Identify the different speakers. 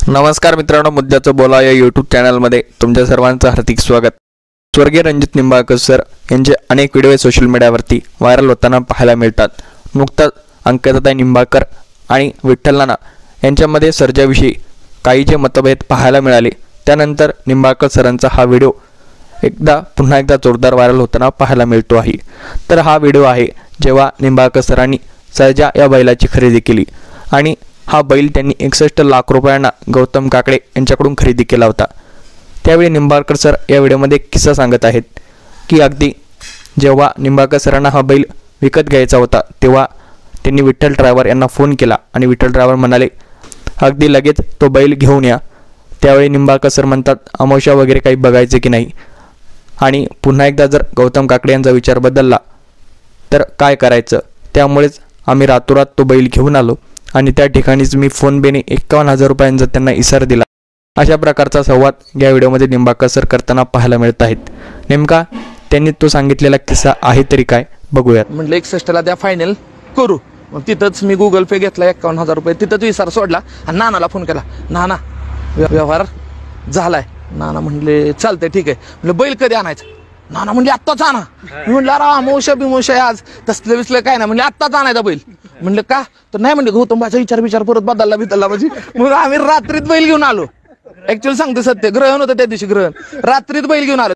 Speaker 1: नमस्कार मित्रांनो, मुद्द्याचं बोला या यूट्यूब चॅनलमध्ये तुमच्या सर्वांचं हार्दिक स्वागत। स्वर्गीय रणजित निंबाळकर सर यांचे अनेक व्हिडिओ सोशल मीडियावरती व्हायरल होताना पाहायला मिळतात। नुकताच अंकिताताई निंबाळकर आणि विठ्ठल नाना यांच्यामध्ये सर्जाविषयी काही जे मतभेद पाहायला मिळाले, त्यानंतर निंबाळकर सरांचा हा व्हिडिओ पुन्हा एकदा जोरदार व्हायरल होताना पाहायला मिळतो आहे। तर हा व्हिडिओ आहे जेव्हा निंबाळकर सरांनी सर्जा या बैलाची खरेदी केली आणि हा बैल त्यांनी 61 लाख रुपयांना गौतम काकडे यांच्याकडून खरेदी केला होता। त्यावेळी निंबाळकर सर या व्हिडिओमध्ये किस्सा सांगत आहेत की अगदी जेव्हा निंबाळकर सरांना हा बैल विकत घ्यायचा होता तेव्हा त्यांनी विठ्ठल ड्रायव्हर यांना फोन केला आणि विठ्ठल ड्रायव्हर म्हणाले अगदी लगेच तो बैल घेऊन या। त्यावेळी निंबाळकर सर म्हणतात अमावस्या वगैरे काही बघायचे की नाही, आणि पुन्हा एकदा जर गौतम काकडे यांचा विचार बदलला तर काय करायचं। त्यामुळेच आम्ही रातोरात तो बैल घेऊन आलो आणि त्या ठिकाणीच मी फोन पेने 51,000 रुपयांचा त्यांना इशारा दिला। अशा प्रकारचा संवाद या व्हिडिओमध्ये निंबाळकर सर करताना पाहायला मिळत आहेत। नेमका त्यांनी तो सांगितलेला किस्सा आहे तरी काय बघूयात।
Speaker 2: म्हटलं 61ला द्या फायनल करू। मग तिथंच मी गुगल पे घेतला 51,000 रुपये, तिथंच विचार सोडला आणि नानाला फोन केला, नाना व्यवहार झालाय। नाना म्हणले चालतंय ठीक आहे। म्हणलं बैल कधी आणायचं? नाना म्हणले आत्ताच आणा। मी म्हणलं अरे अमावस्या बिमोशा आज तसलं विसलं काय नाही। म्हणले आत्ताच आणायचा बैल। म्हणलं का? तर नाही म्हणले गौतमबाचा विचार परत बदलला म्हणजे। मग आम्ही रात्रीत बैल घेऊन आलो। ऍक्च्युअली सांगतो सत्य, ग्रहण होतं त्या दिवशी, ग्रहण रात्रीत बैल घेऊन आलो।